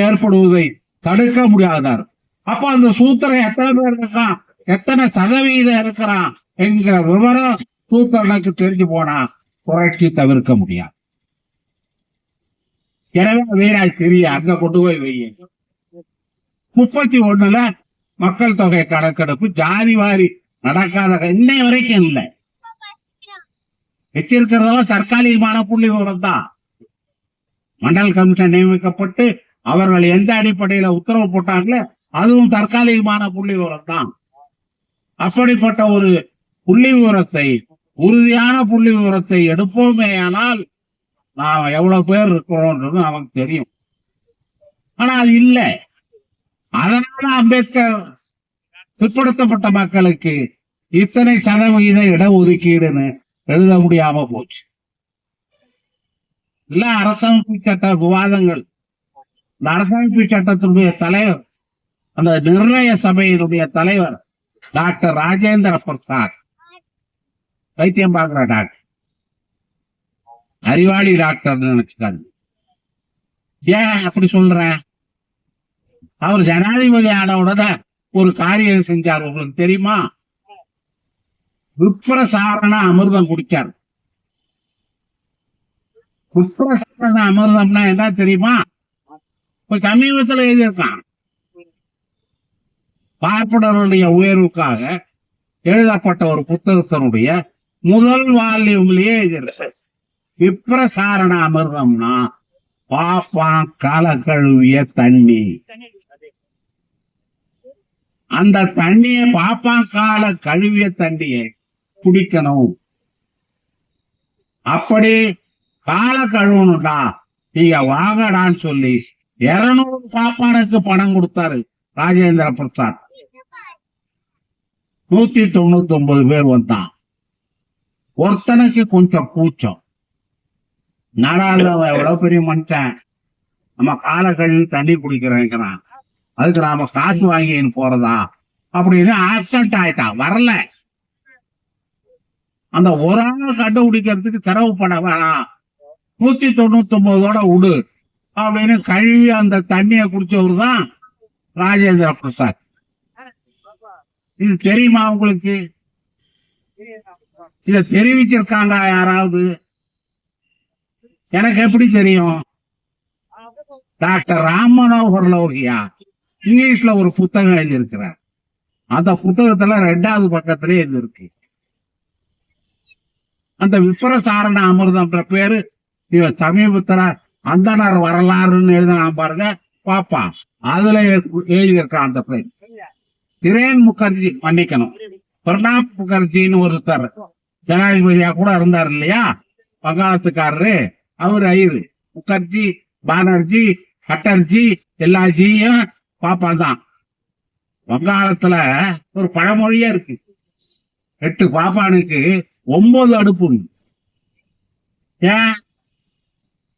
ஏற்படுவதை தடுக்க முடியாதார். அப்ப அந்த சூத்திரன் எத்தனை பேர் இருக்கான், எத்தனை சதவீதம் இருக்கிறான் என்கிற விவரம் சூத்திரனுக்கு தெரிஞ்சு போனா புரட்சி தவிர்க்க முடியாது. எனவே வீராய் சிறிய அங்க கொண்டு போய் வை. 31 மக்கள் தொகை கணக்கெடுப்பு ஜாதி வாரி நடக்காத இன்னை வரைக்கும் இல்லை. வச்சிருக்கிறதெல்லாம் தற்காலிகமான புள்ளி விவரம் தான். மண்டல் கமிஷன் நியமிக்கப்பட்டு அவர்கள் எந்த அடிப்படையில உத்தரவு போட்டாங்களே அதுவும் தற்காலிகமான புள்ளி விவரம் தான். அப்படிப்பட்ட ஒரு புள்ளி விவரத்தை, உறுதியான புள்ளி விவரத்தை எடுப்போமே ஆனால் நாம் எவ்வளவு பேர் இருக்கிறோம்ன்றது நமக்கு தெரியும். ஆனா அது இல்லை. அதனால அம்பேத்கர் பிற்படுத்தப்பட்ட மக்களுக்கு இத்தனை சதவீத இடஒதுக்கீடுன்னு எழுத முடியாம போச்சு. இல்ல அரசமைப்பு சட்ட விவாதங்கள், இந்த அரசமைப்பு சட்டத்தினுடைய தலைவர், அந்த நிர்ணய சபையினுடைய தலைவர் டாக்டர் ராஜேந்திர பிரசாத், வைத்தியம் பார்க்கிற டாக்டர், அறிவாளி டாக்டர் நினைச்சுக்காங்க. ஏன் அப்படி சொல்றேன்? அவர் ஜனாதிபதி ஆன உடனே ஒரு காரியம் செஞ்சார், உங்களுக்கு தெரியுமா? விப்ரசாரண அமிர்தம் குடிச்சார். விப்ரசாரண அமிர்தம்னா என்ன தெரியுமா? இப்ப சமீபத்தில் எழுதியிருக்கான். பார்ப்பனருடைய உயர்வுக்காக எழுதப்பட்ட ஒரு புத்தகத்தினுடைய முதல் வால்யூம்லயே எழுதியிருக்கு. விப்ரசாரண அமிர்தம்னா பாப்பா கால கழுவிய தண்ணி. அந்த தண்ணிய பாப்பா கால கழுவிய தண்ணியை குடிக்கணும். அப்படி கால கழுவணும்டா நீங்க வாங்கடான்னு சொல்லி 200 பாப்பானுக்கு பணம் கொடுத்தாரு ராஜேந்திர பிரசாத். 199 பேர் வந்தான். ஒருத்தனுக்கு கொஞ்சம் கூச்சம், நாடாளு எவ்வளவு பெரிய மனுஷன், நம்ம கால கழுவி தண்ணி குடிக்கிறேங்கிறான், அதுக்கு நாம காசு வாங்கின்னு போறதா அப்படின்னு ஆப்சென்ட் ஆயிட்டான், வரல. அந்த ஒரு ஆள் கண்டுபிடிக்கிறதுக்கு செலவு பண்ண வேணாம், 199 விடு அப்படின்னு கழுவி அந்த தண்ணிய குடிச்சவரு தான் ராஜேந்திர பிரசாத். இது தெரியுமா உங்களுக்கு? இத தெரிவிச்சிருக்காங்க யாராவது? எனக்கு எப்படி தெரியும்? டாக்டர் ராம் மனோகர் லோகியா இங்கிலீஷ்ல ஒரு புத்தகம் எழுதியிருக்கிறார். அந்த புத்தகத்துல 2வது பக்கத்திலே இது இருக்கு. அந்த விப்ரசாரண அமிர்தம்ன்ற பேரு சமீபத்துல அந்தனர் வரலாறுன்னு எழுதினா பாருங்க, பாப்பா அதுல எழுதியிருக்கான் அந்த பேர். திரேன் முகர்ஜி, மன்னிக்கணும், பிரணாப் முகர்ஜின்னு ஒருத்தர் ஜனாதிபதியா கூட இருந்தார் இல்லையா, வங்காளத்துக்காரரு. அவரு ஐயரு. முகர்ஜி, பானர்ஜி, சட்டர்ஜி எல்லா ஜியும் பாப்பா தான். வங்காளத்துல ஒரு பழமொழியா இருக்கு, 8 பாப்பானுக்கு 9 அடுப்பு. ஏன்?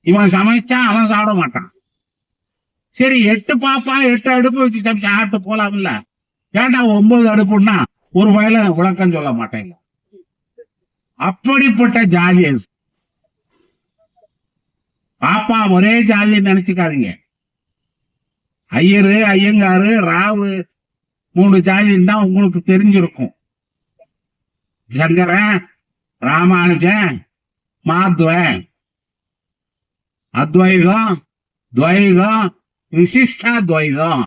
இவன் சமைச்சா அவன் சாப்பிட மாட்டான். சரி, 8 பாப்பா 8 அடுப்பு வச்சு சமைச்சு ஆட்டு போலாம் இல்ல, ஏன்டா 9 அடுப்புன்னா ஒரு வயல விளக்கம் சொல்ல மாட்டேங்க. அப்படிப்பட்ட ஜாதி அது. பாப்பா ஒரே ஜாதி நினைச்சுக்காதீங்க. ஐயரு, ஐயங்காரு, ராவு 3 ஜாதின்னு தான் உங்களுக்கு தெரிஞ்சிருக்கும். சங்கரன், ராமானுஜன், மாத்வன், அத்வைதம், துவைதம், விசிஷ்டாத்வைதம்,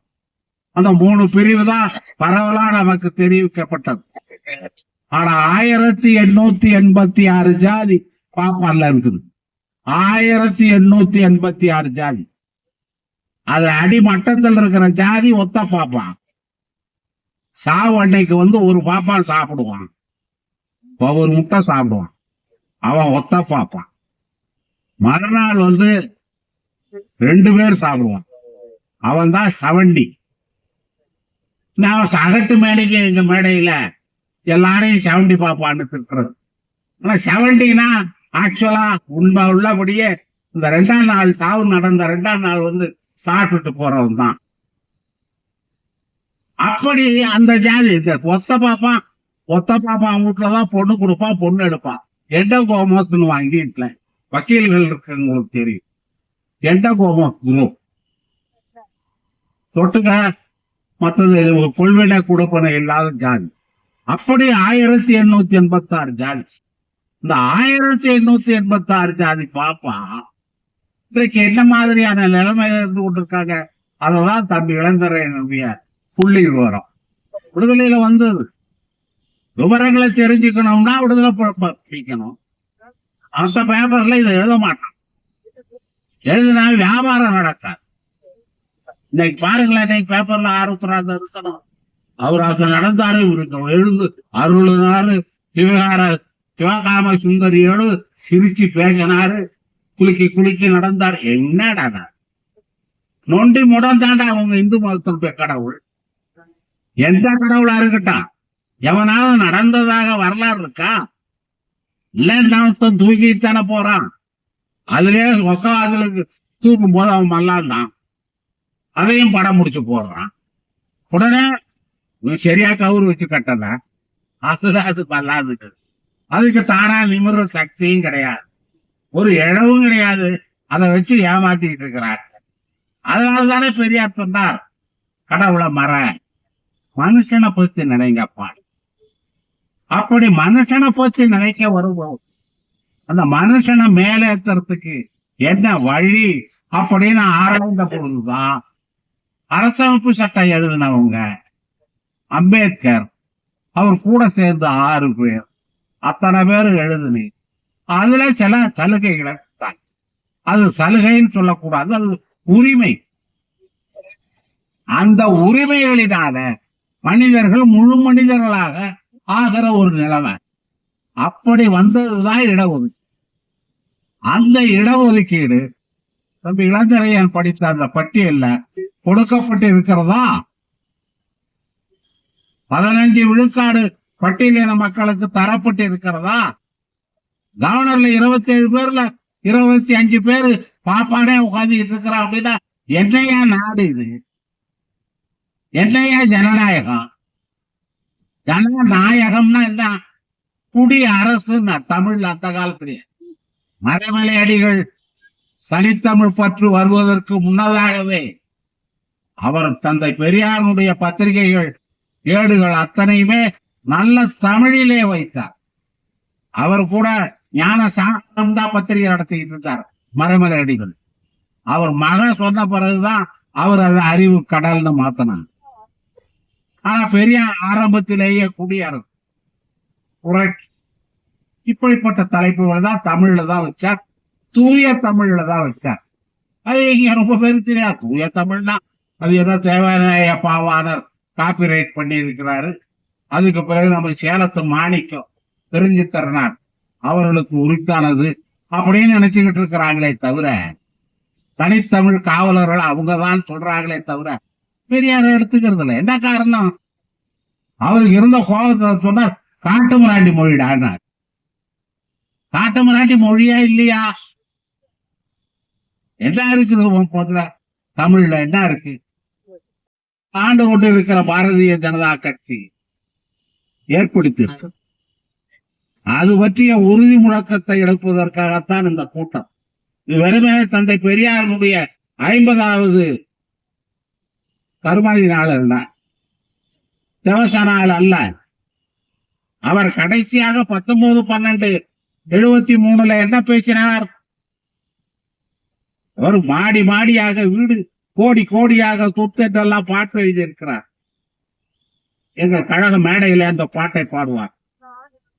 அந்த 3 பிரிவு தான் பரவலா நமக்கு தெரிவிக்கப்பட்டது. ஆனா 1886 ஜாதி பாப்பான்ல இருக்குது. 1886 ஜாதி. அது அடிமட்டத்தில் இருக்கிற ஜாதி ஒத்த பாப்பான். சாவு அன்னைக்கு ஒரு பாப்பான் சாப்பிடுவான், ஒரு முட்டை சாப்பிடுவான், அவன் ஒத்த பாப்பான். மறுநாள் 2 பேர் சாப்பிடுவான், அவன் தான் 70. நான் சகட்டு மேடைக்கு எங்க மேடையில எல்லாரையும் 70 பாப்பான்னு இருக்கிறது. ஆனா 70னா ஆக்சுவலா உண்மை உள்ளபடியே இந்த 2ஆம் நாள் சாவு நடந்த 2ஆம் நாள் சாப்பிட்டுட்டு போறவன் தான். அப்படி அந்த ஜாதி ஒத்த பாப்பான் வீட்டுலதான் பொண்ணு கொடுப்பான், பொண்ணு எடுப்பான். எண்ட கோமோஸ்ன்னு வாங்கி வீட்டுல வக்கீல்கள் இருக்கிறவங்களுக்கு தெரியும். எண்ட கோமோஸ் குரூப் தொட்டுக்க மற்றது கொள்வினை கொடுப்பனை இல்லாத ஜாதி. அப்படி 1886 ஜாதி. இந்த 1886 ஜாதி பாப்பா இன்றைக்கு என்ன மாதிரியான நிலைமையில இருந்து கொண்டிருக்காங்க. அததான் தம்பி இளந்தரையனுடைய புள்ளி விவரம். விடுதலையில வந்தது விவரங்களை தெரிஞ்சுக்கணும்னா விடுதலை படிக்கணும். அந்த பேப்பர்ல இதை எழுத மாட்டான். எழுதினா வியாபாரம் நடக்காது. இன்னைக்கு பாருங்களேன், இன்னைக்கு பேப்பர்ல ஆர்வத்துறாங்க இருக்கணும். அவர் அது நடந்தாரு, இவருக்கு எழுந்து அருளினாரு, சிவகாம சுந்தரியோடு சிரிச்சு பேசினாரு, குலுக்கி நடந்தாரு. என்னடா நொண்டி முடந்தாண்டா அவங்க இந்து மதத்தினுடைய கடவுள். எந்த கடவுளா இருக்கட்டும், எவனாவது நடந்ததாக வரலாறு இருக்கா? இல்ல தூக்கிட்டு தானே போறான். அதுலயே உக்காதுக்கு தூக்கும் போது அவன் மல்லாந்தான். அதையும் படம் முடிச்சு போடுறான். உடனே சரியா கவுரு வச்சு கட்டல. அதுதான் அது மல்லாது. அதுக்கு தானா நிமிர்ற சக்தியும் கிடையாது, ஒரு இழவும் கிடையாது. அதை வச்சு ஏமாத்திட்டு இருக்கிறாங்க. அதனாலதானே பெரியார் சொன்னார், கடவுளை மற, மனுஷனை பத்தி நினைங்கப்பா. அப்படி மனுஷனை பத்தி நினைக்க வருவோம். அந்த மனுஷனை மேலேத்துறதுக்கு என்ன வழி அப்படின்னு ஆராய்ந்த பொழுதுதான் அரசமைப்பு சட்டம் எழுதினவங்க அம்பேத்கர், அவர் கூட சேர்ந்து 6 பேர், அத்தனை பேர் எழுதுனி. அதுல சில சலுகைகளை, அது சலுகைன்னு சொல்லக்கூடாது, அது உரிமை. அந்த உரிமைகளினால மனிதர்கள் முழு மனிதர்களாக ஆகிற ஒரு நிலைமை. அப்படி வந்ததுதான் இடஒதுக்கீடு. அந்த இடஒதுக்கீடு தம்பி இளந்தரையன் படித்த அந்த பட்டியல்ல கொடுக்கப்பட்டு இருக்கிறதா? 15 விழுக்காடு பட்டியலின மக்களுக்கு தரப்பட்டு இருக்கிறதா? கவர்னர்ல 27 பேர்ல 25 பேரு பாப்பானே உட்காந்துக்கிட்டு இருக்கிறான். அப்படின்னா என்னையா நாடு இது? என்னையா ஜனநாயகம்? ஜனநாயகம்னா என்ன? குடி அரசு தமிழ்ல அந்த காலத்திலேயே மறைமலை அடிகள் தனித்தமிழ் பற்று வருவதற்கு முன்னதாகவே அவர் தந்தை பெரியாருடைய பத்திரிகைகள் ஏடுகள் அத்தனையுமே நல்ல தமிழிலே வைத்தார். அவர் கூட ஞான சாஸ்திரம் தான் பத்திரிகை நடத்திக்கிட்டு இருந்தார் மறைமலை அடிகள். அவர் மகன் சொன்ன பிறகுதான் அவர் அதை அறிவு கடல்னு மாத்தினார். ஆனா பெரியார் ஆரம்பத்திலேயே குடியரசு, புரட்சி, இப்படிப்பட்ட தலைப்புகள் தான் தமிழ்ல தான் வச்சார், தூய தமிழ்ல தான் வச்சார். அது இங்க ரொம்ப பேருக்கு தெரியாது. தூய தமிழ்னா அது ஏதோ தேவநாய பாவாணர் காப்பிரைட் பண்ணி இருக்கிறாரு. அதுக்கு பிறகு நம்ம சேலத்து மாணிக்கம் தெரிஞ்சு தரனார் அவர்களுக்கு உரித்தானது அப்படின்னு நினைச்சுக்கிட்டு இருக்கிறாங்களே தவிர, தனித்தமிழ் காவலர்கள் அவங்கதான் சொல்றாங்களே தவிர பெரியார எடுத்துக்கிறது இல்லை. என்ன காரணம்? அவருக்கு இருந்த கோபத்தை சொன்னார், காட்டு மிராண்டி மொழிடான்னார். காட்டு மிராண்டி மொழியா இல்லையா? என்ன இருக்குது தமிழ்ல? என்ன இருக்கு? ஆண்டு கொண்டு இருக்கிற பாரதிய ஜனதா கட்சி ஏற்படுத்தி அது பற்றிய உறுதி முழக்கத்தை எடுப்பதற்காகத்தான் இந்த கூட்டம். இது வெறுமே தந்தை பெரியாருடைய 50வது கருமாதி நாள் அல்ல, திவச நாள் அல்ல. அவர் கடைசியாக 19/12/73 என்ன பேசினார்? அவர் மாடி மாடியாக வீடு, கோடி கோடியாக சொத்து என்றெல்லாம் பாட்டு எழுதியிருக்கிறார். எங்கள் கழக மேடையில அந்த பாட்டை பாடுவார்.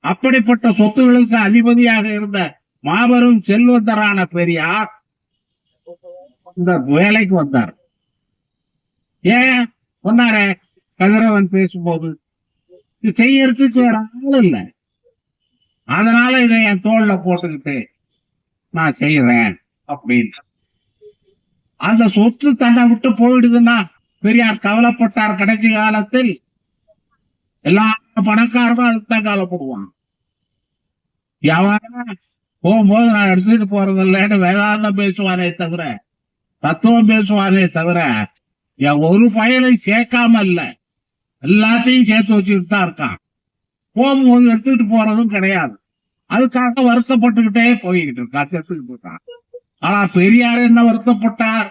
அப்படிப்பட்ட சொத்துகளுக்கு அதிபதியாக இருந்த மாபெரும் செல்வந்தரான பெரியார் இந்த வேலைக்கு வந்தார். ஏன் சொன்னாரே, கதிரவன் பேசும்போது செய்யறதுக்கு வேற ஆள் இல்ல, அதனால இதை என் தோல்ல போட்டுக்கிட்டு நான் செய்யறேன் அப்படின்னு. அந்த சொத்து தன்னை விட்டு போயிடுதுன்னா பெரியார் கவலைப்பட்டார். கடைசி காலத்தில் எல்லா பணக்காரரும் அதுக்குதான் கவலைப்படுவான். எவனா போகும்போது நான் எடுத்துட்டு போறது இல்லைன்னு வேதாந்தம் பேசுவானே தவிர, தத்துவம் பேசுவானே தவிர, என் ஒரு பயனை சேர்க்காம இல்ல, எல்லாத்தையும் சேர்த்து வச்சுக்கிட்டு தான் இருக்கான். போகும்போது எடுத்துக்கிட்டு போறதும் கிடையாது. அதுக்காக வருத்தப்பட்டுக்கிட்டே போய்கிட்டு இருக்கான், செத்துக்கிட்டு இருக்கான். ஆனா பெரியார் என்ன வருத்தப்பட்டார்?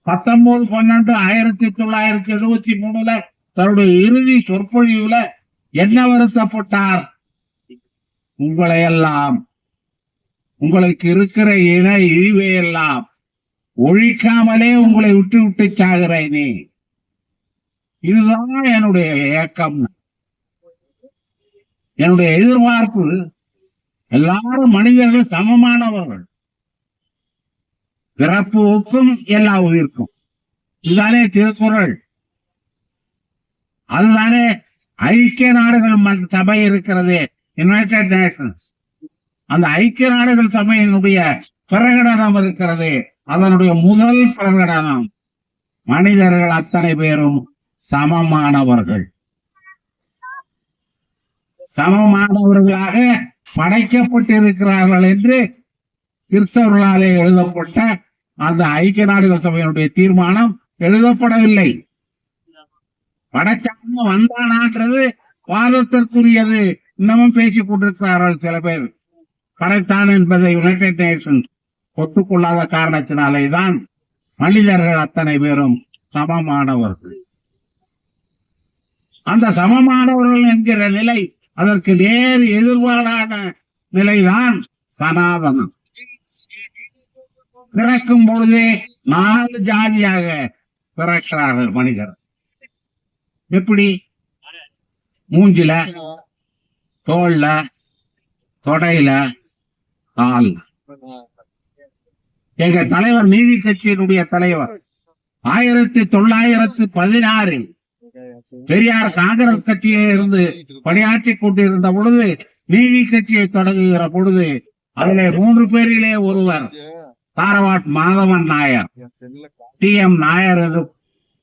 19/12/1973 தன்னுடைய இறுதி சொற்பொழிவுல என்ன வருத்தப்பட்டார்? உங்களை எல்லாம், உங்களுக்கு இருக்கிற இன இழிவையெல்லாம் ஒழிக்காமலே உங்களை விட்டு விட்டு சாகிறேனே, இதுதான் என்னுடைய ஏக்கம், என்னுடைய எதிர்பார்ப்பு. எல்லாரும் மனிதர்கள் சமமானவர்கள், பிறப்புக்கும் எல்லா உயிர்க்கும். இதுதானே திருக்குறள், அதுதானே ஐக்கிய நாடுகள் சபை இருக்கிறது, யுனைடெட் நேஷன்ஸ். அந்த ஐக்கிய நாடுகள் சபையினுடைய பிரகடனம் இருக்கிறது, அதனுடைய முதல் பிரகடனம் மனிதர்கள் அத்தனை பேரும் சமமானவர்கள், சமமானவர்களாக படைக்கப்பட்டிருக்கிறார்கள் என்று கிறிஸ்தவர்களாலே எழுதப்பட்ட அந்த ஐக்கிய நாடுகள் சபையினுடைய தீர்மானம் எழுதப்படவில்லை. படைச்சாங்க வந்தானான்றது வாதத்திற்குரியது. இன்னமும் பேசிக் கொண்டிருக்கிறார்கள் சில பேர். படைத்தான் என்பதை யுனைடெட் நேஷன்ஸ் ஒத்துக்கொள்ளாத காரணத்தினாலேதான் மனிதர்கள் அத்தனை பேரும் சமமானவர்கள். அந்த சமமானவர்கள் என்கிற நிலை, அதற்கு நேர் எதிர்பாரான நிலைதான் சனாதனம். பிறக்கும் பொழுதே 4 ஜாதியாக பிறக்கிறார்கள் மனிதர். எப்படி? மூஞ்சில, தோல்ல, தொடையில, கால். எங்க தலைவர், நீதி கட்சியினுடைய தலைவர், 1916 பெரியார் காங்கிரஸ் கட்சியிலே இருந்து பணியாற்றி கொண்டிருந்த பொழுது, நீதி கட்சியை தொடங்குகிற பொழுது, அதிலே 3 பேரிலே ஒருவர் தாரவாட் மாதவன் நாயர், TM நாயர் என்று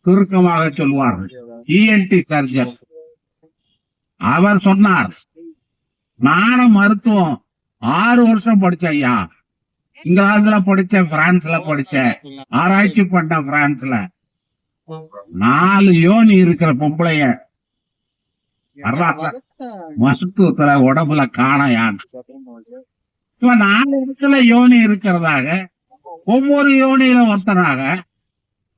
சுருக்கமாக சொல்வார்கள், ENT சர்ஜன். அவர் சொன்னார், நானும் மருத்துவம் 6 வருஷம் படிச்சேன் ஐயா, இங்கிலாந்துல படிச்சேன், பிரான்ஸ்ல படிச்சேன், ஆராய்ச்சி பண்ண பிரான்ஸ்ல. 4 யோனி இருக்கிற பொம்பளைய மருத்துவத்துல உடம்புல காணையான். 4 இடத்துல யோனி இருக்கிறதாக, ஒவ்வொரு யோனியில ஒருத்தனாக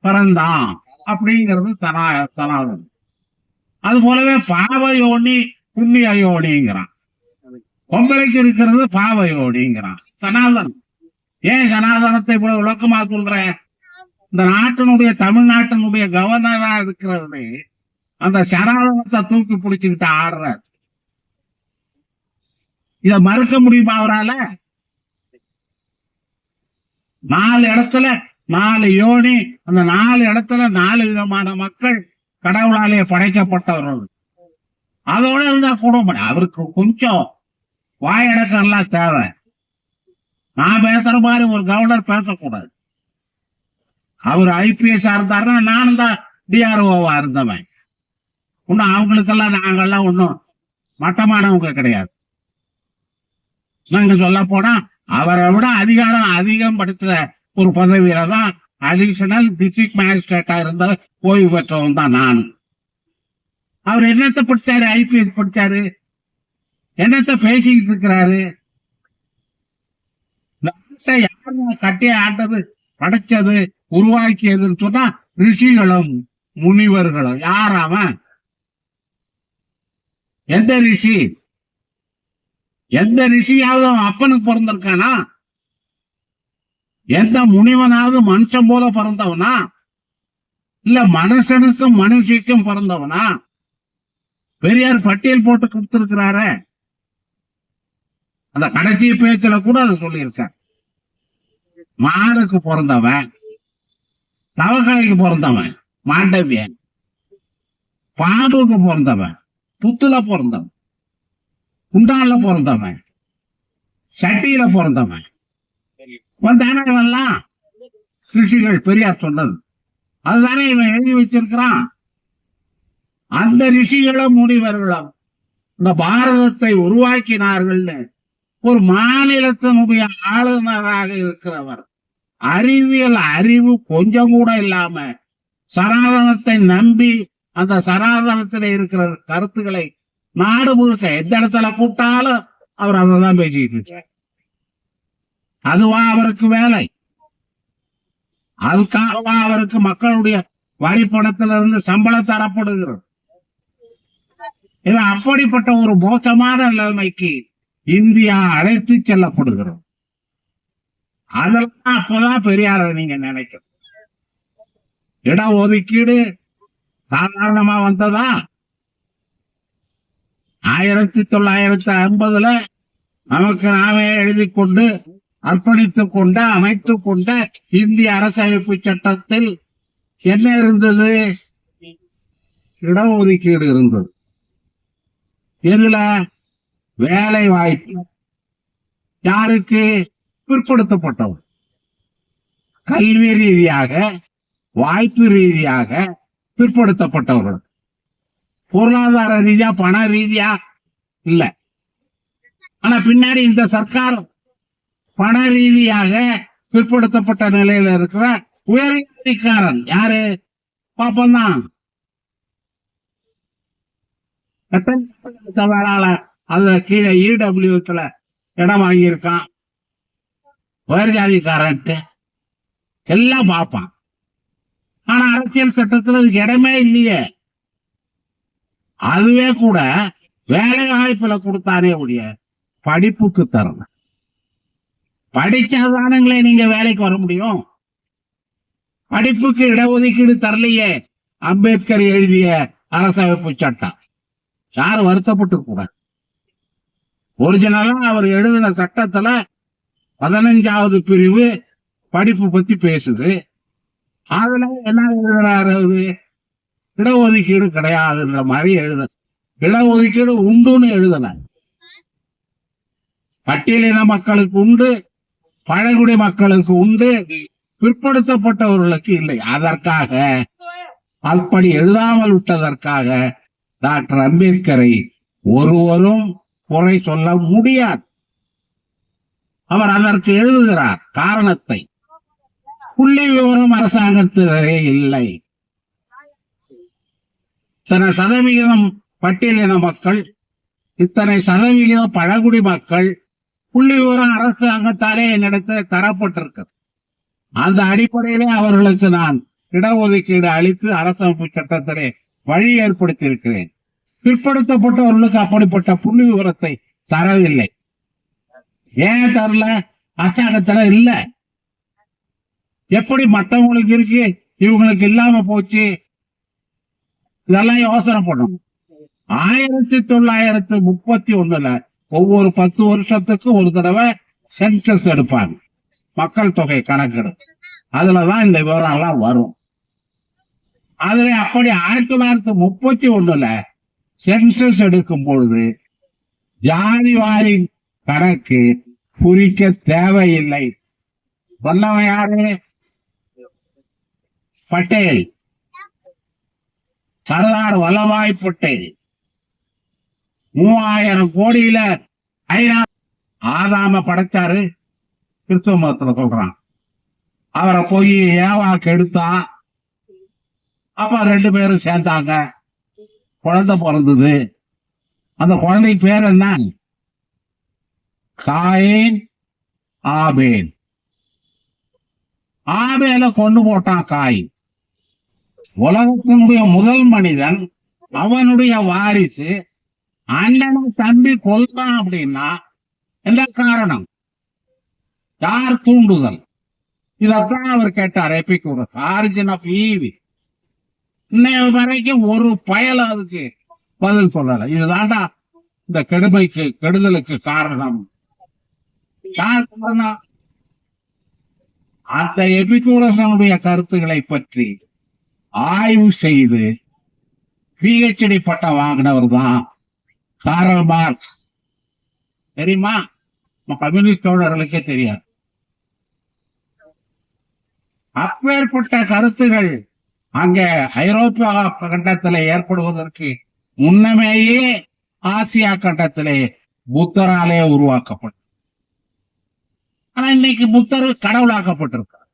பிறந்தான் அப்படிங்கிறது சனாதனம். அது போலவே பாவ யோனி, புண்ணிய யோனிங்கிறான். பொம்பளைக்கு இருக்கிறது பாவ யோனிங்கிறான் சனாதனம். ஏன் சனாதனத்தை இவ்வளவு விளக்கமா சொல்றேன்? இந்த நாட்டினுடைய, தமிழ்நாட்டினுடைய கவர்னரா இருக்கிறது அந்த சனாதனத்தை தூக்கி பிடிச்சுக்கிட்டு ஆடுறார். இத மறுக்க முடியுமா அவரால? 4 இடத்துல 4 யோனி, அந்த 4 இடத்துல 4 விதமான மக்கள் கடவுளாலே படைக்கப்பட்டவர்கள். அதோட இருந்தா கூட அவருக்கு கொஞ்சம் வாயடக்கம்லாம் தேவை. நான் பேசுற மாதிரி ஒரு கவர்னர் பேசக்கூடாது. அவர் IPS இருந்தாருன்னா நானும் தான் DROவா இருந்தவன். இன்னும் அவங்களுக்கெல்லாம் நாங்கெல்லாம் ஒன்னும் மட்டமானவங்க கிடையாது. நாங்க சொல்ல போனா அவரை விட அதிகம் படித்த ஒரு பதவியில தான் அடிஷனல் டிஸ்ட்ரிக்ட் மேஜிஸ்ட்ரேட்டா இருந்த ஓய்வு பெற்றவன் தான் நான். அவர் என்னத்தை படிச்சாரு? IPS படிச்சாரு. என்னத்தை பேசிக்கிட்டு இருக்கிறாரு? யாரு கட்டி ஆட்டது, படைச்சது, உருவாக்கியதுன்னு சொன்னா ரிஷிகளும் முனிவர்களும். யார் அவன்? எந்த ரிஷி? எந்த ரிஷியாவது அவன் அப்பனுக்கு பிறந்திருக்கானா? எந்த முனிவனாவது மனுஷன் போல பிறந்தவனா? இல்ல மனுஷனுக்கும் மனுஷிக்கும் பிறந்தவனா? பெரியார் பட்டியல் போட்டு கொடுத்திருக்கிறாரு. அந்த கடைசி பேச்சுல கூட அதை சொல்லியிருக்க. மானுக்கு பிறந்தவன், தவக்காய்க்கு பிறந்தவன் மாண்டவியன், பாம்புக்கு பிறந்தவன், புத்துல பிறந்தவன், குண்டால பிறந்தவன், சட்டியில பிறந்தவன் தானே இவெல்லாம் ரிஷிகள். பெரியார் சொன்னது அதுதானே இவன் எழுதி வச்சிருக்கிறான். அந்த ரிஷிகளும் முனிவர்களும் இந்த பாரதத்தை உருவாக்கினார்கள்னு ஒரு மாநிலத்தினுடைய ஆளுநராக இருக்கிறவர், அறிவியல் அறிவு கொஞ்சம் கூட இல்லாம சனாதனத்தை நம்பி அந்த சனாதனத்தில் இருக்கிற கருத்துக்களை நாடு முழுக்க எந்த இடத்துல கூப்பிட்டாலும் அவர் அதான் பேசிட்டு இருக்கார். அதுவா அவருக்கு வேலை? அதுக்காகவா அவருக்கு மக்களுடைய வரி பணத்திலிருந்து சம்பளம் தரப்படுகிறது? இவன் அப்படிப்பட்ட ஒரு மோசமான நிலைமைக்கு இந்தியா அழைத்து செல்லப்படுகிறது. அதெல்லாம் அப்பதான் பெரியார நீங்க நினைக்கணும். இடஒதுக்கீடு சாதாரணமா வந்ததா? 1950 நமக்கு நாமே எழுதி கொண்டு அர்ப்பணித்துக் கொண்ட அமைத்துக் கொண்ட இந்திய அரசமைப்பு சட்டத்தில் என்ன இருந்தது? இடஒதுக்கீடு இருந்தது. எதுல? வேலை வாய்ப்பு. யாருக்கு? பிற்படுத்தப்பட்டவர். கல்வி ரீதியாக, வாய்ப்பு ரீதியாக பிற்படுத்தப்பட்டவர்கள். பொருளாதார ரீதியா, பண ரீதியா இல்ல. ஆனா பின்னாடி இந்த சர்க்கார் பண ரீதியாக பிற்படுத்தப்பட்ட நிலையில இருக்கிற உயரதிகாரன் யாரு? பாப்பந்தான். அதுல கீழே இடபிள்யூல இடம் வாங்கியிருக்கான். உயர் ஜாதிக்காரன்ட்டு எல்லாம் பார்ப்பான். ஆனா அரசியல் சட்டத்துல அதுக்கு இடமே இல்லையே. அதுவே கூட வேலை வாய்ப்புல கொடுத்தானே உடைய படிப்புக்கு தரணும். படிச்சாதானுங்களே நீங்க வேலைக்கு வர முடியும். படிப்புக்கு இடஒதுக்கீடு தரலையே அம்பேத்கர் எழுதிய அரசமைப்பு சட்டம். யாரும் வருத்தப்பட்டு கூட ஒரிஜினலா அவர் எழுதின சட்டத்துல 15வது பிரிவு படிப்பு பத்தி பேசுது. அதுல என்ன எழுதுறாரு? இடஒதுக்கீடு கிடையாதுன்ற மாதிரி எழுத, இடஒதுக்கீடு உண்டுன்னு எழுதல. பட்டியலின மக்களுக்கு உண்டு, பழங்குடி மக்களுக்கு உண்டு, பிற்படுத்தப்பட்டவர்களுக்கு இல்லை. அதற்காக அப்படி எழுதாமல் விட்டதற்காக டாக்டர் அம்பேத்கரை ஒருவரும் குறை சொல்ல முடியாது. அவர் அதற்கு எழுதுகிறார் காரணத்தை. புள்ளி விவரம் அரசாங்கத்திலே இல்லை. இத்தனை சதவிகிதம் பட்டியலின மக்கள், இத்தனை சதவிகிதம் பழங்குடி மக்கள், புள்ளி விவரம் அரசாங்கத்தாலே என்னிடத்தில் தரப்பட்டிருக்கிறது. அந்த அடிப்படையிலே அவர்களுக்கு நான் இடஒதுக்கீடு அளித்து அரசமைப்பு சட்டத்திலே வழி ஏற்படுத்தி இருக்கிறேன். பிற்படுத்தப்பட்டவர்களுக்கு அப்படிப்பட்ட புள்ளி விவரத்தை தரவில்லை. ஏன் தரல? அரசாங்கத்துல இல்ல. எப்படி மற்றவங்களுக்கு இருக்கு, இவங்களுக்கு இல்லாம போச்சு? இதெல்லாம் யோசனை பண்ணணும். 1931 ஒவ்வொரு 10 வருஷத்துக்கும் ஒரு தடவை சென்சஸ் எடுப்பாங்க, மக்கள் தொகை கணக்கெடுப்பு. அதுலதான் இந்த விவரம் எல்லாம் வரும். அதுல அப்படி 1931 சென்சஸ் எடுக்கும் பொழுது ஜாதி வாரி கணக்கு குறிக்க தேவையில்லை. சொன்னவன் யாரு? பட்டேல், சர்தார் வல்லபாய் பட்டேல். 3000 கோடியில ஐநா ஆதாம படைச்சாரு. கிறிஸ்துவ மதத்துல சொல்றான். அவரை போய் ஏவாக்கு எடுத்தா. அப்ப 2 பேரும் சேர்ந்தாங்க, குழந்தை பிறந்தது. அந்த குழந்தைக்கு பேர் என்ன? காயின் ஆபேல். ஆபேல கொண்டு போட்டான் காயின். உலகத்தினுடைய முதல் மனிதன், அவனுடைய வாரிசு அண்ணனை தம்பி கொல்றான் அப்படின்னா என்ன காரணம்? யார் தூண்டுதல்? இதத்தான் அவர் கேட்டார். எபிக்கூரஸ், ஆரிஜின் ஆஃப் ஈவில். இன்னைய வரைக்கும் ஒரு பயல அதுக்கு பதில் சொல்லல. இதுதான்டா இந்த கெடுமைக்கு, கெடுதலுக்கு காரணம். யார் காரணம்? அந்த எபிக்கூரசனுடைய கருத்துக்களை பற்றி ஆய்வு செய்து PhD பட்டம் வாங்கினவர் தான் காரல் மார்க்ஸ். தெரியுமா? கம்யூனிஸ்ட் தோழர்களுக்கே தெரியாது. அப்பேற்பட்ட கருத்துகள் அங்க ஐரோப்பிய கண்டத்திலே ஏற்படுவதற்கு முன்னமேயே ஆசியா கண்டத்திலே புத்தராலே உருவாக்கப்படும். ஆனா இன்னைக்கு புத்தர் கடவுளாக்கப்பட்டிருக்கார்.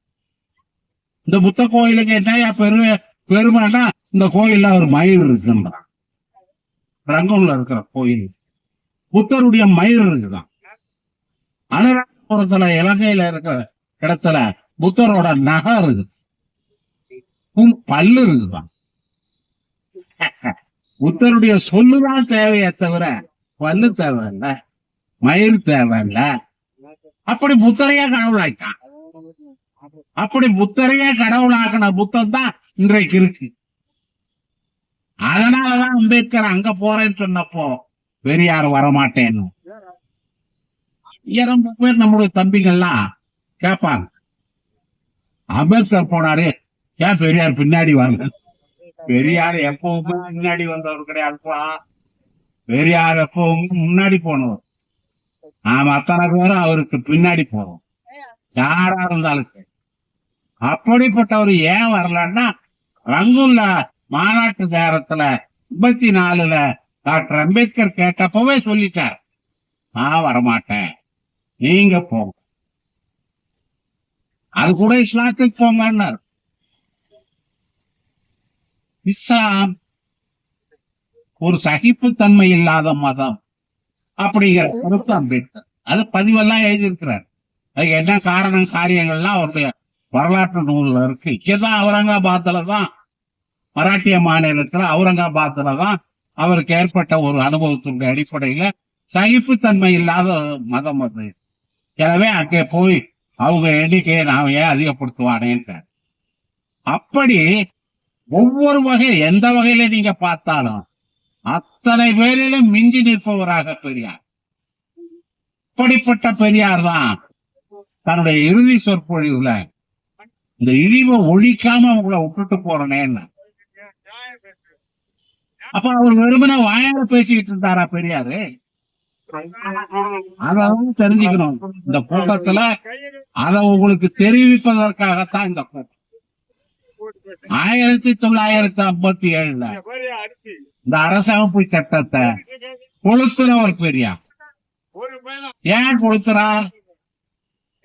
இந்த புத்த கோயிலுக்கு என்ன பெருமைன்னா, இந்த கோயில்ல ஒரு மயில் இருக்குன்றான். ரங்கூன்ல இருக்கிற கோயில் புத்தருடைய மயில் இருக்குதான். அனுராதபுரத்துல இலங்கையில இருக்கிற இடத்துல புத்தரோட நகை இருக்கு. பல்லு இருக்குதான். புத்தருடைய சொல்லுதான் தேவையே தவிர பல்லு தேவையில்ல, மயிர் தேவையில்ல. அப்படி புத்தரையே கடவுளாயிட்டான். அப்படி புத்தரையே கடவுளாக்கின புத்தம் தான் இன்றைக்கு இருக்கு. அதனாலதான் அம்பேத்கர் அங்க போறேன்னு சொன்னப்போ பெரியார் வரமாட்டேன்னு ரொம்ப பேர் நம்முடைய தம்பிகள்லாம் கேட்பாங்க. அம்பேத்கர் போனாரு, ஏன் பெரியார் பின்னாடி வரல? பெரியார் எப்பவுமே முன்னாடி வந்தவர் கிடையாது. பெரியார் எப்பவுமே முன்னாடி போனவர். நாம அத்தனை பேரும் அவருக்கு பின்னாடி போறோம், யாரா இருந்தாலும் சரி. அப்படிப்பட்டவர் ஏன் வரலன்னா, ரங்குல்ல மாநாட்டு நேரத்துல 54ல டாக்டர் அம்பேத்கர் கேட்டப்பவே சொல்லிட்டார், நான் வரமாட்டேன், நீங்க போங்க. அது கூட இஸ்லாத்துக்கு போங்கன்னார். இஸ்லாம் ஒரு சகிப்புத்தன்மை இல்லாத மதம் அப்படிங்கிற கருத்து அம்பேத்கர் அது பதிவெல்லாம் எழுதியிருக்கிறார். அது என்ன காரணம் காரியங்கள்லாம் அவருடைய வரலாற்று நூல்ல இருக்கு. இங்கதான் அவுரங்காபாத்ல தான், மராட்டிய மாநிலத்துல அவுரங்காபாத்ல தான் அவருக்கு ஏற்பட்ட ஒரு அனுபவத்தினுடைய அடிப்படையில சகிப்புத்தன்மை இல்லாத மதம் அது. எனவே அங்கே போய் அவங்க எண்ணிக்கையை நான் ஏன் அதிகப்படுத்துவானேன்னு. அப்படி ஒவ்வொரு வகையில் எந்த வகையில நீங்க பார்த்தாலும் அத்தனை பேரிலும் மிஞ்சி நிற்பவராக பெரியார். அப்படிப்பட்ட பெரியார் தான் தன்னுடைய இறுதி சொற்பொழிவுல இந்த இழிவை ஒழிக்காம உங்களை விட்டுட்டு போறேன்னு. அப்ப அவர் வெறுமனே வாயால பேசிக்கிட்டு இருந்தாரா பெரியாரு? அதாவது தெரிஞ்சுக்கணும். இந்த கூட்டத்துல அதை உங்களுக்கு தெரிவிப்பதற்காகத்தான் இந்த கூட்டம். 1957ல இந்த அரசமைப்பு சட்டத்தை கொளுத்துறவர் பெரியார். ஏன் கொளுத்துறார்?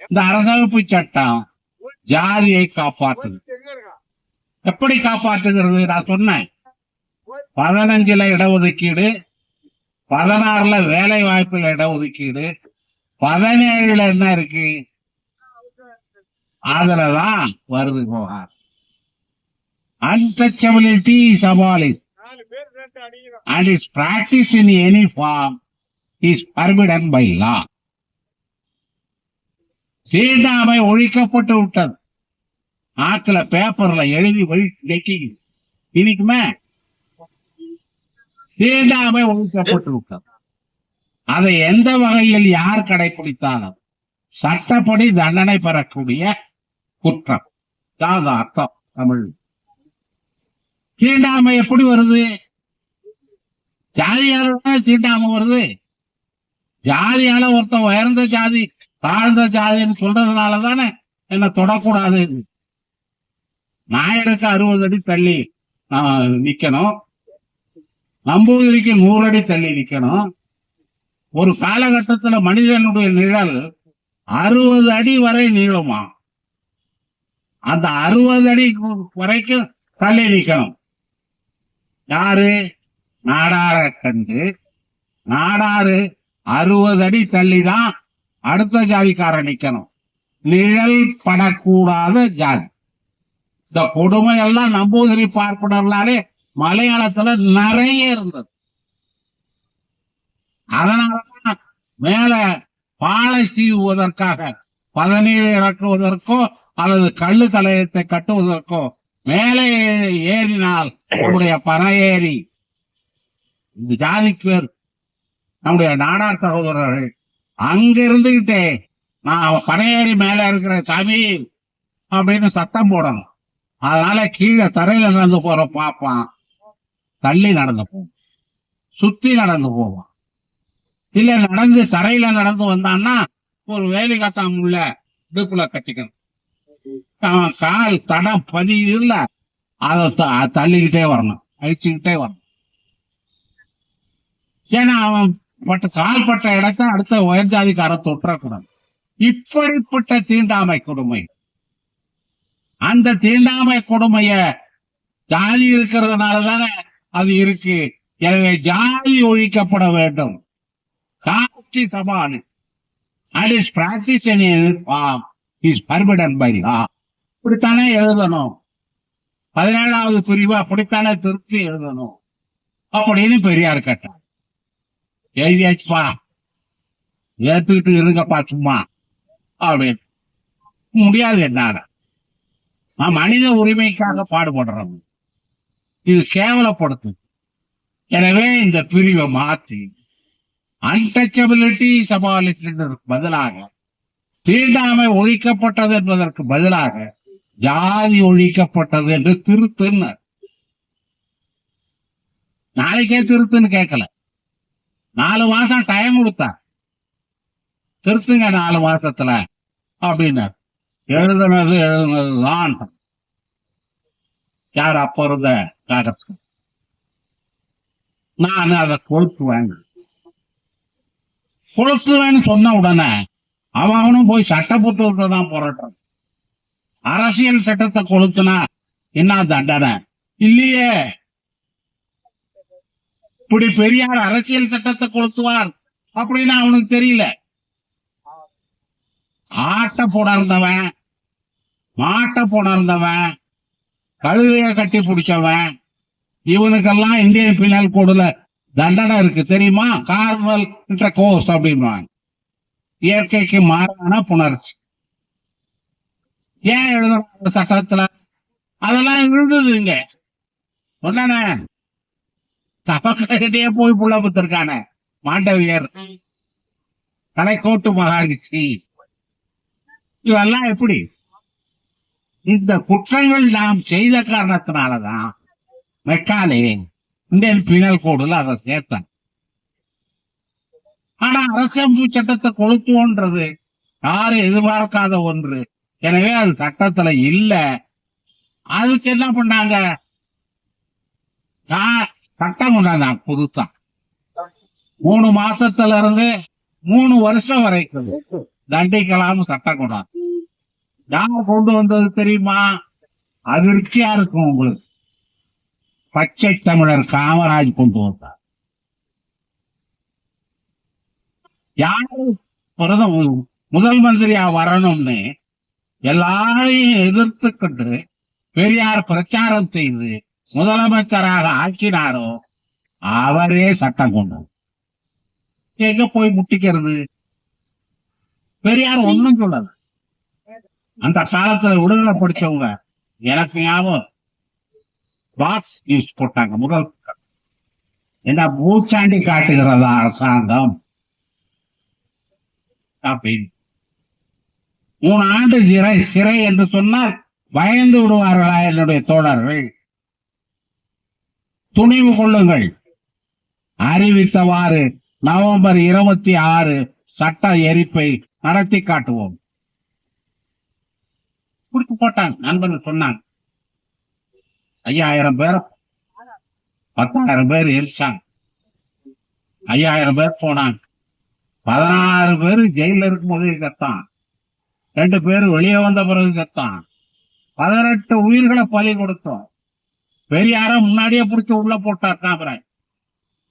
இந்த அரசமைப்பு சட்டம் ஜாதியை காப்பாற்றுது. எப்படி காப்பாற்றுகிறது? நான் சொன்னேன், 15ல இடஒதுக்கீடு, 16ல வேலை வாய்ப்புல இடஒதுக்கீடு, 17ல என்ன இருக்கு? அதுலதான் வருது போகார். Untouchability is abolished and its practice in any form is forbidden by law. தீண்டாமை ஒழிக்கப்பட்டு விட்டது. ஆத்துல பேப்பர்ல எழுதி வழி இன்னைக்குமே தீண்டாமை ஒழிக்கப்பட்டு விட்டது. அதை எந்த வகையில் யார் கடைபிடித்தாலும் சட்டப்படி தண்டனை பெறக்கூடிய குற்றம் தான் அர்த்தம் தமிழ். தீண்டாமை எப்படி வருது? ஜாதியால தீண்டாமை வருது. ஜாதியால ஒருத்தன் உயர்ந்த ஜாதி தாழ்ந்த ஜாதின்னு சொல்றதுனால தானே என்ன தொடக்கூடாது. நாயனுக்கு 60 அடி தள்ளி நிக்கணும், நம்பூதிரிக்கு 100 அடி தள்ளி நிக்கணும். ஒரு காலகட்டத்துல மனிதனுடைய நிழல் 60 அடி வரை நீளுமா. அந்த 60 அடி வரைக்கும் தள்ளி நிக்கணும். யாரு? நாடார கண்டு நாடாரு 60 அடி தள்ளிதான் அடுத்த ஜாதிக்காரன் நிக்கணும். நிழல் படக்கூடாத ஜாதி. இந்த கொடுமை எல்லாம் நம்பூதிரி பார்ப்பனர்களாலே மலையாளத்துல நிறைய இருந்தது. அதனாலதான் மேல பாலை சீவுவதற்காக பதநீரை இறக்குவதற்கோ அல்லது கள்ளு கலையத்தை கட்டுவதற்கோ மேலே ஏறினால் நம்முடைய பனையேறி இந்த ஜாதிக்கு பேர் நம்முடைய நாடார் சகோதரர்கள் அங்க இருந்துகிட்டே நான் பனையேறி மேல இருக்கிற சாமி அப்படின்னு சத்தம் போடணும். அதனால கீழே தரையில நடந்து போற பாப்பான் தள்ளி நடந்து போவோம், சுத்தி நடந்து போவான். இல்ல நடந்து தரையில நடந்து வந்தான்னா ஒரு வேலி காத்தாம் உள்ள இடுப்புல கட்டிக்கணும். அவன் கால் தடம் பதியுதுல அதை தள்ளிக்கிட்டே வரணும், அழிச்சுக்கிட்டே வரணும். ஏன்னா அவன் கால் பட்ட இடத்த அடுத்த உயர்ஜாதிக்கார தொற்றக்கூடாது. இப்படிப்பட்ட தீண்டாமை கொடுமை. அந்த தீண்டாமை கொடுமைய ஜாதி இருக்கிறதுனால தானே அது இருக்கு. எனவே ஜாதி ஒழிக்கப்பட வேண்டும். Cost is abolished and its practice in any form is forbidden by law. இப்படித்தானே எழுதணும். 17வது பிரிவு அப்படித்தானே திருத்தி எழுதணும் அப்படின்னு பெரியார் கேட்டார். எழுதியாச்சுப்பா, ஏத்துக்கிட்டு இருங்கப்பா சும்மா அப்படின்னு. முடியாது, என்னால நான் மனித உரிமைக்காக பாடுபடுறோம், இது கேவலப்படுத்தும். எனவே இந்த பிரிவை மாத்தி அன்டச்சபிலிட்டி சபாலிட்டி பதிலாக தீண்டாமை ஒழிக்கப்பட்டது என்பதற்கு பதிலாக ஜாதி ஒழிக்கப்பட்டது என்று திருத்துன்னு, நாளைக்கே திருத்துன்னு கேட்கல, 4 மாசம் டைம் கொடுத்தார், திருத்துங்க 4 மாசத்துல அப்படின்னார். எழுதுனதுதான் யார் அப்ப இருந்த காகத்துக்கு. நான் அதை கொளுத்துவேன்னு சொன்ன உடனே அவனும் போய் சட்ட புத்தகத்தை தான் போராட்டம். அரசியல் சட்டத்தை கொளுத்துனா என்ன தண்டனை இல்லையே. இப்படி பெரியார் அரசியல் சட்டத்தை கொளுத்துவார் அப்படின்னு அவனுக்கு தெரியல. ஆட்ட புணர்ந்தவன், மாட்ட புணர்ந்தவன், கழுதைய கட்டி பிடிச்சவன், இவனுக்கெல்லாம் இந்தியன் பீனல் கோடுல தண்டனை இருக்கு தெரியுமா? கார்னல் கோர்ஸ் அப்படின்வாங்க. இயற்கைக்கு மாறான புணர்ச்சி. ஏன் எழுதுற சட்டத்துல அதெல்லாம் எழுதுதுங்க. உடனே தவக்கிட்டே போய் புள்ள புத்திருக்கான மாண்டவியர், கலைக்கோட்டு மகாரிஷி, இவெல்லாம் எப்படி இந்த குற்றங்கள் நாம் செய்த காரணத்தினாலதான் மெக்காலே இந்தியன் பீனல் கோடுல அதை சேர்த்தாங்க. ஆனா அரசியமைப்பு சட்டத்தை கொளுத்துவோன்றது யாரும் எதிர்பார்க்காத ஒன்று. எனவே அது சட்டத்துல இல்ல. அதுக்கு என்ன பண்ணாங்க? சட்டம் கொண்டாந்தாங்க புதுசா. 3 மாசத்துல இருந்து 3 வருஷம் வரைக்கும் தண்டிக்கலாம் சட்டம் கொண்டாங்க. யார் கொண்டு வந்தது தெரியுமா? அதிர்ச்சியா இருக்கும் உங்களுக்கு. பச்சை தமிழர் காமராஜ் கொண்டு வந்தார். யாரு முதல் மந்திரியா வரணும்னு எல்லாரையும் எதிர்த்துக்கிட்டு பெரியார் பிரச்சாரம் செய்து முதலமைச்சராக ஆக்கினாரோ அவரே சட்டம் கொண்டு எங்க போய் முட்டிக்கிறது? பெரியார் ஒண்ணும் சொல்லல. அந்த காலத்துல விடுதலை படிச்சவங்க எனக்கு ஞாபகம் பாக்ஸ் நியூஸ் போட்டாங்க. முதல் என்ன பூச்சாண்டி காட்டுகிறதா அரசாங்கம் அப்படின்னு. 3 ஆண்டு சிறை என்று சொன்னால் பயந்து விடுவார்களா என்னுடைய தோழர்கள்? துணிவு கொள்ளுங்கள். அறிவித்தவாறு நவம்பர் 26 சட்ட எரிப்பை நடத்தி காட்டுவோம். குடிச்சு போட்டாங்க. நண்பர்கள் சொன்னாங்க 5000 பேர் 10,000 பேர் எரிச்சாங்க. 5000 பேர் போனாங்க. 16 பேர் ஜெயில இருக்கும் போதே செத்தான். 2 பேர் வெளியே வந்த பிறகு செத்தான். 18 உயிர்களை பலி கொடுத்தோம். பெரியார முன்னாடியே பிடிச்சி உள்ள போட்டார் காமராஜ்.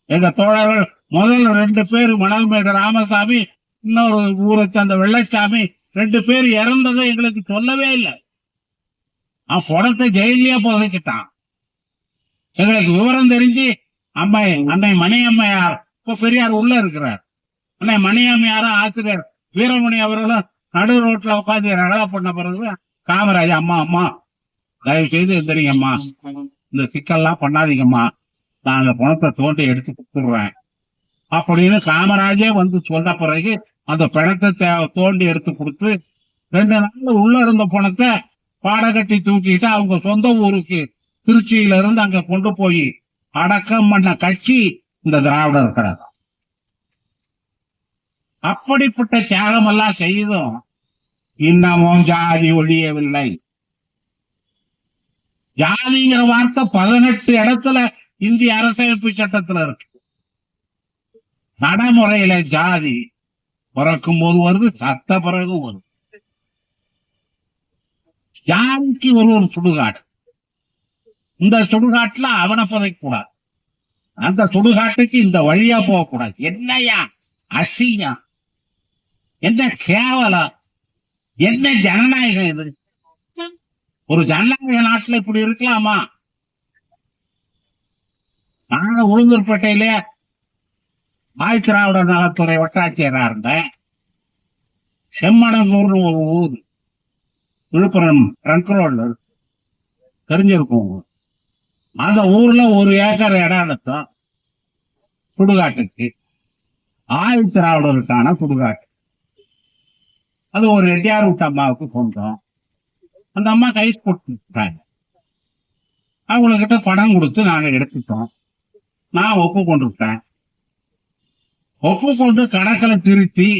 எங்க தோழர்கள் முதல்ல 2 பேர் மணல்மேடு ராமசாமி, இன்னொரு ஊரை சேர்ந்த வெள்ளச்சாமி, 2 பேர் இறந்ததை எங்களுக்கு சொல்லவே இல்லை. அவன் படத்தை ஜெயிலே புதைச்சிட்டான். எங்களுக்கு விவரம் தெரிஞ்சு அன்னை மணியம்மையார், இப்ப பெரியார் உள்ள இருக்கிறார், அன்னை மணியம்மையாரும் ஆசிரியர் வீரமணி அவர்களும் நடு ரோட்ல உட்காந்து ரகலா பண்ண பிறகு காமராஜ் அம்மா தயவு செய்து எந்திரிங்கம்மா, இந்த சிக்கல்லாம் பண்ணாதீங்கம்மா, நான் அந்த பணத்தை தோண்டி எடுத்து கொடுத்துடுறேன் அப்படின்னு காமராஜே வந்து சொன்ன பிறகு அந்த பணத்தை தோண்டி எடுத்து கொடுத்து 2 நாள் உள்ள இருந்த பணத்தை பாடகட்டி தூக்கிட்டு அவங்க சொந்த ஊருக்கு திருச்சியில இருந்து அங்க கொண்டு போய் அடக்கம் பண்ண கட்சி இந்த திராவிடர் கழகம். அப்படிப்பட்ட தியாகம் எல்லாம் செய்தும் இன்னமும் ஜாதி ஒழியவில்லை. ஜாதிங்கிற வார்த்தை 18 இடத்துல இந்திய அரசியலமைப்பு சட்டத்துல இருக்கு. நடைமுறையில ஜாதி பிறக்கும் போது வருது, சத்த பிறகும் வருது. ஜாதிக்கு ஒரு சுடுகாடு. இந்த சுடுகாட்டுல அவனை புதைக்கூடாது, அந்த சுடுகாட்டுக்கு இந்த வழியா போகக்கூடாது. என்னையா அசிங்கம், என்ன கேவலம், என்ன ஜனநாயகம் இது? ஒரு ஜனநாயக நாட்டுல இப்படி இருக்கலாமா? நாங்க உளுந்தூர்பேட்டையில ஆதித்திராவிட நலத்துறை வட்டாட்சியரா இருந்தேன். செம்மணங்கூர்னு ஒரு ஊர் விழுப்புரம் ட்ரங்க் ரோட்ல தெரிஞ்சிருக்கும். அந்த ஊர்ல 1 ஏக்கர் இடம் எடுத்தோம் சுடுகாட்டுக்கு. ஆதித்திராவிடருக்கான சுடுகாட்டு. அது ஒரு ரெட்டியார் வீட்டு அம்மாவுக்கு சொந்தம். அந்த அம்மா கை கொடுத்துட்டாங்க. அவங்ககிட்ட பணம் கொடுத்து நாங்க எடுத்துட்டோம். நான் ஒப்புக்கொண்டுட்டேன். ஒப்புக்கொண்டு கணக்கில் திருத்தி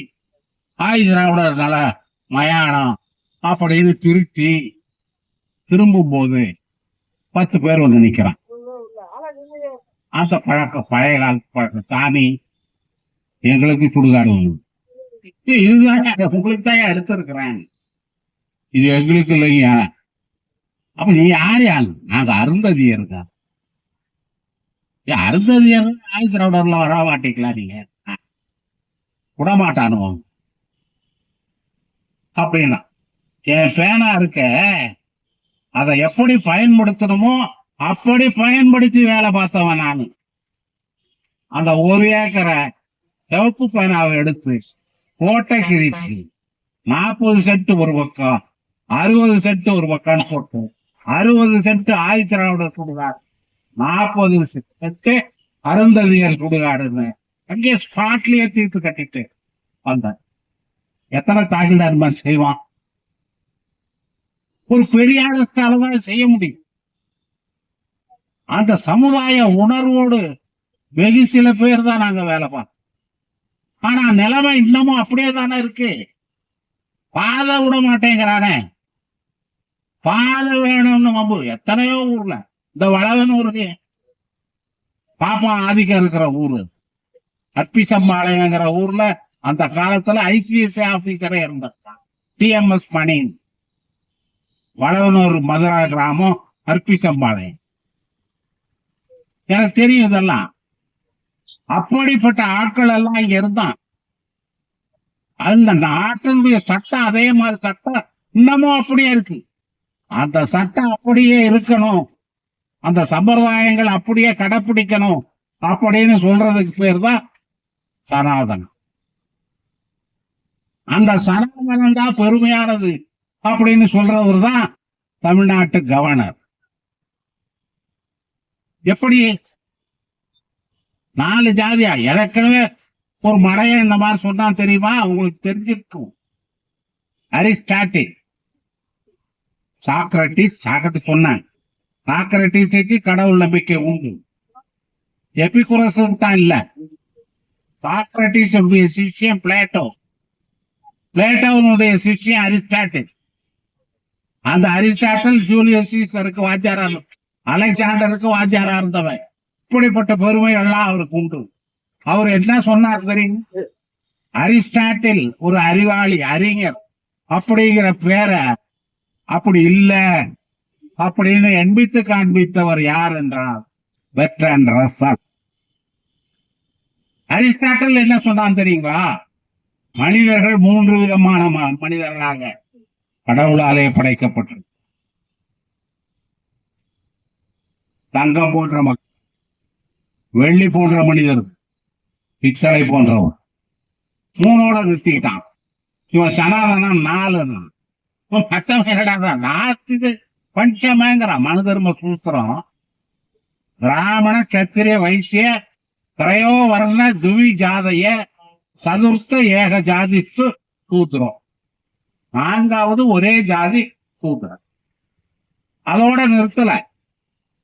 ஆதிதிராவிடர் நல மயானம் அப்படின்னு திருத்தி திரும்பும் போது 10 பேர் வந்து நிக்கிறான். அந்த பழைய காலத்து பழக்கம். சாமி, எங்களுக்கு சுடுகாடு இதுதான் உங்களுக்கு தான் எடுத்திருக்கிறேன், இது எங்களுக்கு இல்லைங்க. அப்ப நீ யார்? நாங்க அருந்ததியருக்கா? அருந்ததியர் ஆதிதிராவிடர்ல வர மாட்டீங்களா? நீங்க விடமாட்டானோ அப்படின்னா, என் பேனா இருக்க அதை எப்படி பயன்படுத்தணுமோ அப்படி பயன்படுத்தி வேலை பார்த்தவன் நானு. அந்த 1 ஏக்கரை சிவப்பு பேனாவை எடுத்து கோட்டை கிழிச்சு 40 சென்ட் ஒரு பக்கம், 60 சென்ட் ஒரு பக்கம் போட்டு 60 சென்ட் ஆதிதிராவிடர் சுடுகாடு, 40 சென்ட் அருந்ததியர் சுடுகாடுன்னு அங்கே ஸ்பாட்லயே தீர்த்து கட்டிட்டு வந்தேன். எத்தனை தாசில்தார் மாதிரி செய்வான்? ஒரு பெரிய அளவுதான் செய்ய முடியும். அந்த சமுதாய உணர்வோடு வெகு சில பேர் தான் நாங்க வேலை பார்த்தோம். ஆனா நிலைமை இன்னமும் அப்படியே தானே இருக்கு. பாதை விட மாட்டேங்கிறானே. பாதை வேணும்னு மம்பு எத்தனையோ ஊர்ல, இந்த வளவனூர்லயே பாப்பா ஆதிக்கம் இருக்கிற ஊரு அற்பிசம்பாளையங்கிற ஊர்ல அந்த காலத்துல ஐசிஎஸ்ஐ ஆபீசரே இருந்தார், டிஎம்எஸ் மணி. வளவனூர் மதுரா கிராமம், அற்பிசம்பாளையம். எனக்கு தெரியும் இதெல்லாம். அப்படிப்பட்ட ஆட்கள் எல்லாம் இங்க இருந்தான். அந்த நாட்டினுடைய சட்டம் அதே மாதிரி சட்டம் இன்னமும் அப்படியே இருக்கு. அந்த சட்டம் அப்படியே இருக்கணும், அந்த சம்பிரதாயங்கள் அப்படியே கடைப்பிடிக்கணும் அப்படின்னு சொல்றதுக்கு பேர் தான் சனாதனம். அந்த சனாதனம் தான் பெருமையானது அப்படின்னு சொல்றவர் தான் தமிழ்நாட்டு கவர்னர். எப்படி 4 ஜாதியா? ஏற்கனவே ஒரு மடையன் இந்த மாதிரி சொன்னா தெரியுமா? உங்களுக்கு தெரிஞ்சிருக்கும். அரிஸ்டாட்டில், சாக்ரட்டிஸ் சொன்னாங்க, சாக்ரட்டிஸுக்கு கடவுள் நம்பிக்கை உண்டு, எபிகுரஸுக்கு தான் இல்ல. சாக்ரட்டிஸ் சிஷ்யம் பிளேட்டோ, பிளேட்டோனுடைய சிஷ்யம் அரிஸ்டாட்டில். அந்த அரிஸ்டாட்டில் ஜூலியஸ் சீசருக்கு வாத்தியாரா, அலெக்சாண்டருக்கு வாத்தியாரா இருந்தவன். இப்படிப்பட்ட பெருமை எல்லாம் அவருக்கு உண்டு. அவர் என்ன சொன்னார் தெரியும்? அரிஸ்டாட்டில் ஒரு அறிவாளி, அறிஞர் அப்படிங்கிற பேரை அப்படி இல்ல அப்படின்னு எண்பித்து காண்பித்தவர் யார் என்றால் பெர்ட்ராண்ட் ரஸ்ஸல். அரிஸ்டாட்டில் என்ன சொன்னான் தெரியுங்களா? மனிதர்கள் 3 விதமான மனிதர்களாக கடவுளாலே படைக்கப்பட்டது. தங்கம் போன்ற மக்கள், வெள்ளி போன்ற மனிதர், பித்தளை போன்றவன். 3ஓட நிறுத்திக்கிட்டான். இவன் சனாதனம் 4. நாஸ்திது பஞ்சமேங்கிறான். மனு தர்ம சூத்திரம் பிராமண கத்திரிய வைசிய திரையோ வர்ண துவி ஜாதைய சதுர்த்த ஏக ஜாதித்து சூத்திரம். 4வது ஒரே ஜாதி சூத்திரம். அதோட நிறுத்தல.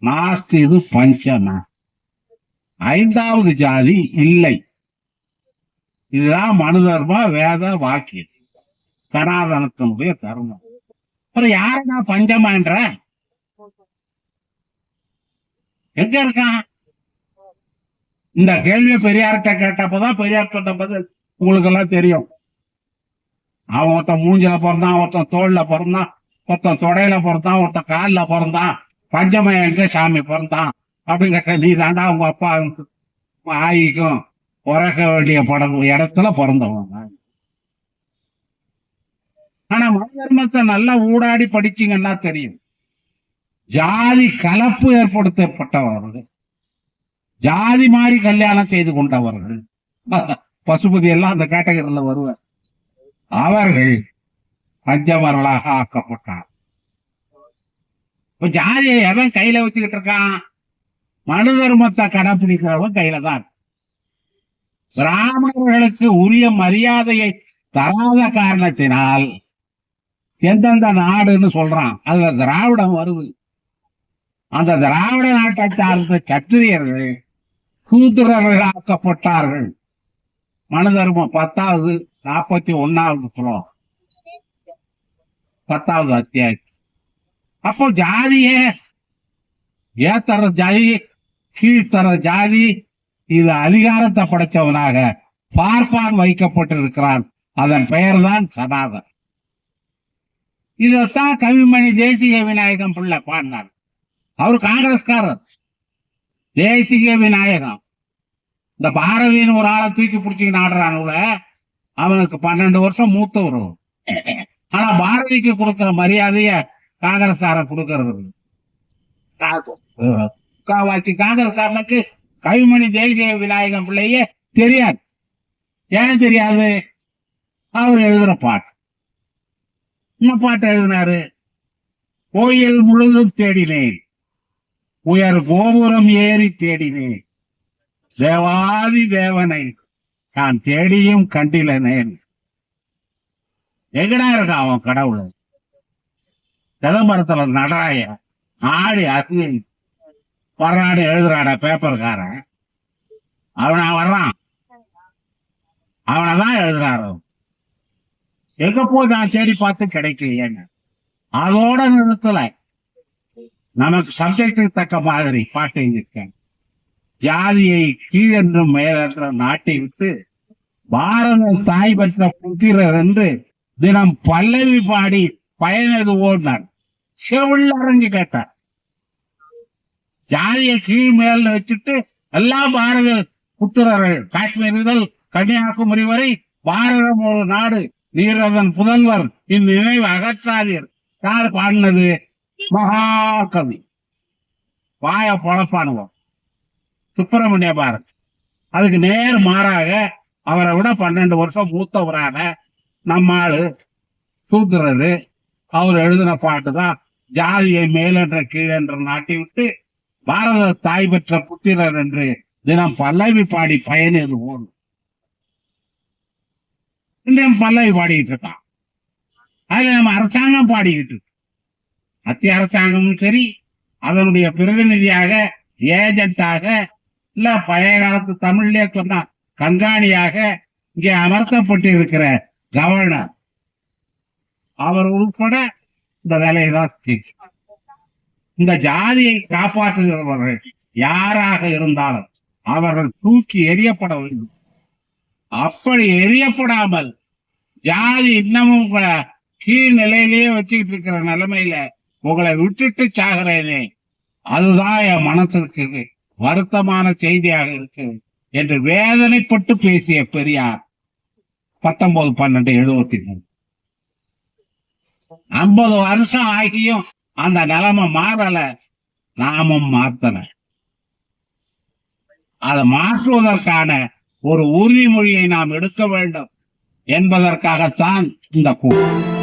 நாஸ்தி இது பஞ்சம. 5வது ஜாதி இல்லை. இதுதான் மனு தர்ம வேத வாக்கியம், சனாதனத்தினுடைய தர்மம். அப்புறம் யாருன்னா பஞ்சமன்ற? எங்க இருக்கான்? இந்த கேள்வியை பெரியார்கிட்ட கேட்டப்பதான் பெரியார் சொன்ன பதில் உங்களுக்கு எல்லாம் தெரியும். அவன் ஒருத்தன் மூஞ்சில பிறந்தான், ஒருத்தன் தோல்ல பிறந்தான், ஒருத்தன் தொடையில பிறந்தான், ஒருத்தன் காலில் பிறந்தான். பஞ்சமயம் எங்க சாமி பிறந்தான் அப்படின்னு கேட்ட, நீ தாண்டா உங்க அப்பா ஆயிக்கும் உறக்க வேண்டிய இடத்துல பிறந்தவங்க. ஆனா மனு தர்மத்தை நல்லா ஊடாடி படிச்சீங்கன்னா தெரியும். ஜாதி கலப்பு ஏற்படுத்தப்பட்டவர்கள், ஜாதி மாறி கல்யாணம் செய்து கொண்டவர்கள், பசுபதி எல்லாம் அந்த கேட்டகரியில வருவார். அவர்கள் பஞ்சமர்களாக ஆக்கப்பட்டார். இப்ப ஜாதியை எவன் கையில வச்சுக்கிட்டு இருக்கான்? மனு தர்மத்தை கடைபிடிக்கிறவன் கையில தான். பிராமணர்களுக்கு உரிய மரியாதையை தராத காரணத்தினால் எந்தெந்த நாடுன்னு சொல்றான், அதுல திராவிடம் வருது. அந்த திராவிட நாட்டை சார்ந்த சத்திரியர்கள் சூத்திரர்கள் ஆக்கப்பட்டார்கள். மனு தர்மம் 10வது 41வது புலம் 10வது அத்தியாயம். அப்போ ஜாதிய ஏத்தர ஜாதி கீழ்த்தர ஜாதி இது அதிகாரத்தை படைச்சவனாக பார்ப்பான் வைக்கப்பட்டிருக்கிறான். அதன் பெயர் தான் சனாதன். இதத்தான் கவிமணி தேசிக விநாயகம் பிள்ளை பாடினார். அவர் காங்கிரஸ்காரர். தேசிக விநாயகம் இந்த பாரதியின் ஒரு ஆளை தூக்கி பிடிச்சிக்கின்னு ஆடுறானுல, அவனுக்கு 12 வருஷம் மூத்தவர். ஆனா பாரதிக்கு கொடுக்கிற மரியாதைய காங்கிரஸ்காரன் கொடுக்கறது. காங்கிரஸ்காரனுக்கு கவிமணி தேசிய விநாயகம் பிள்ளையே தெரியாது. ஏன் தெரியாது? அவர் எழுதுற பாட்டு. என்ன பாட்டு எழுதினாரு? கோயில் முழுதும் தேடினேன், உயர் கோபுரம் ஏறி தேடினேன், தேவாதி தேவனை நான் தேடியும் கண்டிலனேன். எங்கடா இருக்கா அவன் கடவுள்? சிதம்பரத்துல நடராய ஆடி அசி வர்றாடு எழுதுறாட பேப்பர்காரன். அவனா வர்றான், அவனதான் எழுதுறாரு. எங்க போய் நான் தேடி பார்த்து கிடைக்கலையேன்னு அதோட நிறுத்தல. நமக்கு சப்ஜெக்டுக்கு தக்க மாதிரி பாட்டு எழுதியிருக்கேன். ஜாதியை கீழென்றும் மேலென்றும் நாட்டை விட்டு பாரத தாய் பெற்ற புத்திரர் என்று தினம் பல்லவி பாடி பயனது ஓடினார். செவில் அரைஞ்சு கேட்டார். ஜாதியை கீழ் மேல வச்சுட்டு எல்லா பாரத புத்திரர்கள் காஷ்மீர் முதல் கன்னியாகுமரி வரை பாரதம் ஒரு நாடு, நீர் அதன் புதல்வர், இந்நினைவு அகற்றாதீர். யார் பாடினது? மகாகவி வாய பொழப்பானுவோம் சுப்பிரமணிய பாரத். அதுக்கு நேர் மாறாக அவரை விட 12 வருஷம் மூத்தவரான நம்மாளு சூத்திரரு அவர் எழுதின பாட்டு தான் ஜாதியை மேலென்ற கீழென்ற நாட்டை விட்டு பாரத தாய் பெற்ற புத்திரர் என்று தினம் பல்லவி பாடி பயனது போகணும். இன்னும் பல்லவி பாடிக்கிட்டு இருக்கான். அதுல நம்ம அரசாங்கம் பாடிக்கிட்டு இருக்கு. மத்திய அரசாங்கமும் சரி, அதனுடைய பிரதிநிதியாக, ஏஜென்டாக, இல்ல பழைய காலத்து தமிழ்லயே சொன்னா கண்காணியாக இங்கே அமர்த்தப்பட்டு இருக்கிற கவர்னர், அவர் உட்பட இந்த வேலையை தான் செய்யும். இந்த ஜாதியை காப்பாற்றுகிறவர்கள் யாராக இருந்தாலும் அவர்கள் தூக்கி எறியப்பட வேண்டும். அப்படி எரியப்படாமல் ஜாதி இன்னமும் கீழ் நிலையிலேயே வச்சுக்கிட்டு இருக்கிற நிலைமையில உங்களை விட்டுட்டு சாகிறேனே, அதுதான் என் மனசுக்கு வருத்தமான செய்தியாக இருக்கு என்று வேதனைப்பட்டு பேசிய பெரியார் 19/12/73. 50 வருஷம் ஆகியும் அந்த நிலைமை மாறல, நாமும் மாத்தல. அதை மாற்றுவதற்கான ஒரு உறுதிமொழியை நாம் எடுக்க வேண்டும் என்பதற்காகத்தான் இந்த கூட்டம்.